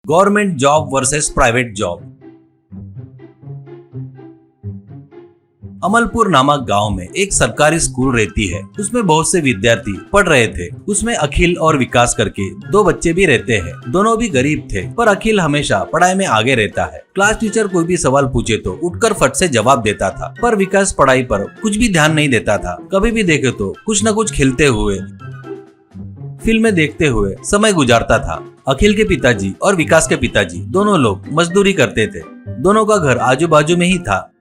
Government job versus private job. Amalpur नामक गांव में एक सरकारी स्कूल रहती है। उसमें बहुत से विद्यार्थी पढ़ रहे थे। उसमें अखिल और विकास करके दो बच्चे भी रहते हैं। दोनों भी गरीब थे, पर अखिल हमेशा पढ़ाई में आगे रहता है। क्लास टीचर कोई भी सवाल पूछे तो उठकर फट से जवाब देता था, पर विकास पढ़ाई पर कुछ भी ध्यान नहीं देता था। कभी भी देखे तो कुछ न कुछ खेलते हुए, फिल्में देखते हुए समय गुजारता था। अखिल के पिताजी और विकास के पिताजी दोनों लोग मजदूरी करते थे। दोनों का घर आजू बाजू में ही था।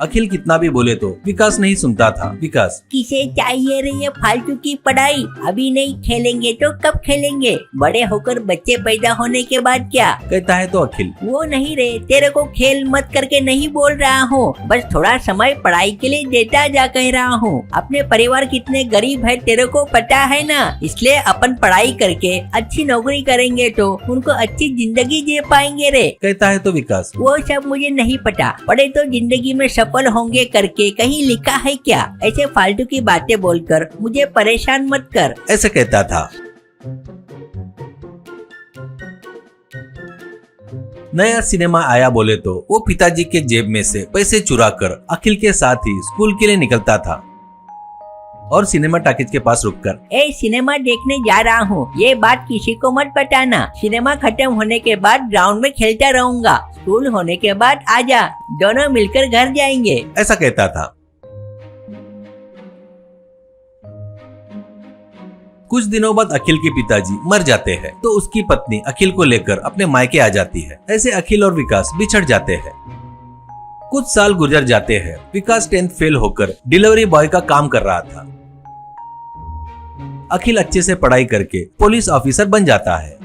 अखिल कितना भी बोले तो विकास नहीं सुनता था। विकास, किसे चाहिए रे ये फालतू की पढ़ाई? अभी नहीं खेलेंगे तो कब खेलेंगे? बड़े होकर बच्चे पैदा होने के बाद क्या? कहता है तो अखिल, वो नहीं रे, तेरे को खेल मत करके नहीं बोल रहा हूँ, बस थोड़ा समय पढ़ाई के लिए देता जा कह रहा हूँ। अपने परिवार कितने गरीब है तेरे को पता है ना, इसलिए अपन पढ़ाई करके अच्छी नौकरी करेंगे तो उनको अच्छी जिंदगी जी पाएंगे रे। कहता है तो विकास, वो सब मुझे नहीं पता, पढ़े तो जिंदगी में सफल होंगे करके कहीं लिखा है क्या? ऐसे फालतू की बातें बोलकर मुझे परेशान मत कर, ऐसे कहता था। नया सिनेमा आया बोले तो वो पिताजी के जेब में से पैसे चुराकर अखिल के साथ ही स्कूल के लिए निकलता था और सिनेमा टॉकीज के पास रुककर, ए सिनेमा देखने जा रहा हूँ, ये बात किसी को मत बताना। सिनेमा खत्म होने के बाद ग्राउंड में खेलता रहूंगा, स्कूल होने के बाद आजा, दोनों मिलकर घर जाएंगे, ऐसा कहता था। कुछ दिनों बाद अखिल के पिताजी मर जाते हैं तो उसकी पत्नी अखिल को लेकर अपने मायके आ जाती है। ऐसे अखिल और विकास बिछड़ जाते हैं। कुछ साल गुजर जाते हैं। विकास 10th फेल होकर डिलीवरी बॉय का काम कर रहा था। अखिल अच्छे से पढ़ाई करके पुलिस ऑफिसर बन जाता है।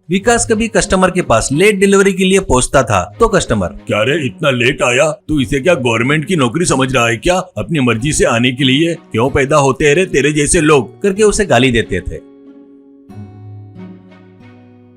विकास कभी कस्टमर के पास लेट डिलीवरी के लिए पहुंचता था तो कस्टमर, क्या रे इतना लेट आया? तू इसे क्या गवर्नमेंट की नौकरी समझ रहा है क्या? अपनी मर्जी से आने के लिए क्यों पैदा होते हैं रे तेरे जैसे लोग? करके उसे गाली देते थे।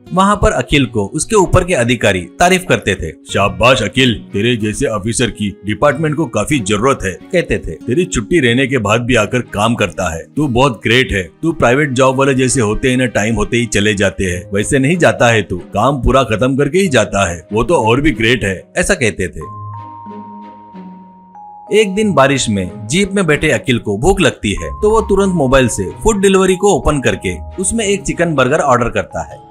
वहाँ पर अखिल को उसके ऊपर के अधिकारी तारीफ करते थे। शाबाश अखिल, तेरे जैसे ऑफिसर की डिपार्टमेंट को काफी जरूरत है, कहते थे। तेरी छुट्टी रहने के बाद भी आकर काम करता है, तू बहुत ग्रेट है। तू प्राइवेट जॉब वाले जैसे होते हैं ना, टाइम होते ही चले जाते हैं, वैसे नहीं जाता है तू, काम पूरा खत्म करके ही जाता है, वो तो और भी ग्रेट है, ऐसा कहते थे। एक दिन बारिश में जीप में बैठे अखिल को भूख लगती है तो वो तुरंत मोबाइल से फूड डिलीवरी को ओपन करके उसमें एक चिकन बर्गर ऑर्डर करता है।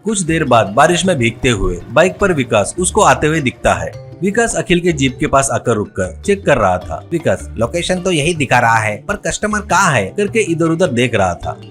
कुछ देर बाद बारिश में भीगते हुए बाइक पर विकास उसको आते हुए दिखता है। विकास अखिल के जीप के पास आकर रुककर चेक कर रहा था। विकास, लोकेशन तो यही दिखा रहा है, पर कस्टमर कहाँ है करके इधर उधर देख रहा था।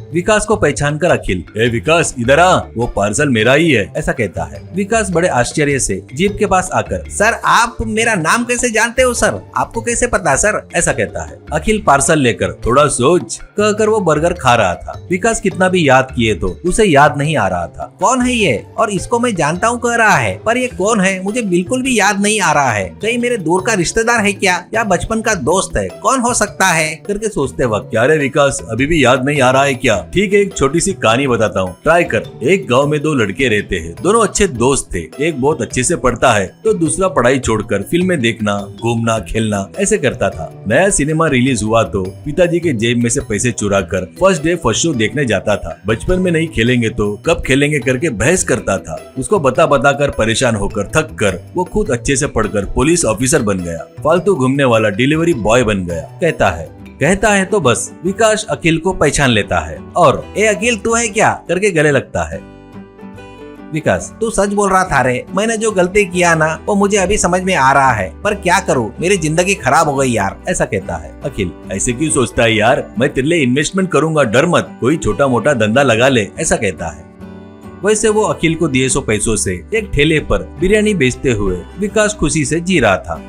विकास को पहचान कर अखिल, ए विकास इधर आ, वो पार्सल मेरा ही है, ऐसा कहता है। विकास बड़े आश्चर्य से जीप के पास आकर, सर आप मेरा नाम कैसे जानते हो सर? आपको कैसे पता सर? ऐसा कहता है। अखिल पार्सल लेकर थोड़ा सोच कहकर वो बर्गर खा रहा था। विकास कितना भी याद किए तो उसे याद नहीं आ रहा था। कौन है ये? और इसको मैं जानता हूँ कह रहा है, पर ये कौन है मुझे बिल्कुल भी याद नहीं आ रहा है। कहीं मेरे दूर का रिश्तेदार है क्या, या बचपन का दोस्त है? कौन हो सकता है करके सोचते वक्त, क्या रे विकास अभी भी याद नहीं आ रहा है क्या? ठीक है, एक छोटी सी कहानी बताता हूँ, ट्राई कर। एक गांव में दो लड़के रहते हैं, दोनों अच्छे दोस्त थे। एक बहुत अच्छे से पढ़ता है तो दूसरा पढ़ाई छोड़कर फिल्में देखना, घूमना, खेलना ऐसे करता था। नया सिनेमा रिलीज हुआ तो पिताजी के जेब में से पैसे चुरा कर फर्स्ट डे फर्स्ट शो देखने जाता था। बचपन में नहीं खेलेंगे तो कब खेलेंगे करके बहस करता था। उसको बता बता कर परेशान होकर थक कर वो खुद अच्छे से पढ़कर पुलिस ऑफिसर बन गया। फालतू घूमने वाला डिलीवरी बॉय बन गया। कहता है तो बस विकास अखिल को पहचान लेता है और ए अखिल तू है क्या करके गले लगता है। विकास, तू सच बोल रहा था रे, मैंने जो गलती किया ना वो मुझे अभी समझ में आ रहा है, पर क्या करूँ, मेरी जिंदगी खराब हो गई यार, ऐसा कहता है। अखिल, ऐसे क्यों सोचता है यार, मैं तेरे लिए इन्वेस्टमेंट करूंगा, डर मत, कोई छोटा मोटा धंधा लगा ले, ऐसा कहता है। वैसे वो अखिल को दिए 100 पैसों से एक ठेले पर बिरयानी बेचते हुए विकास खुशी से जी रहा था।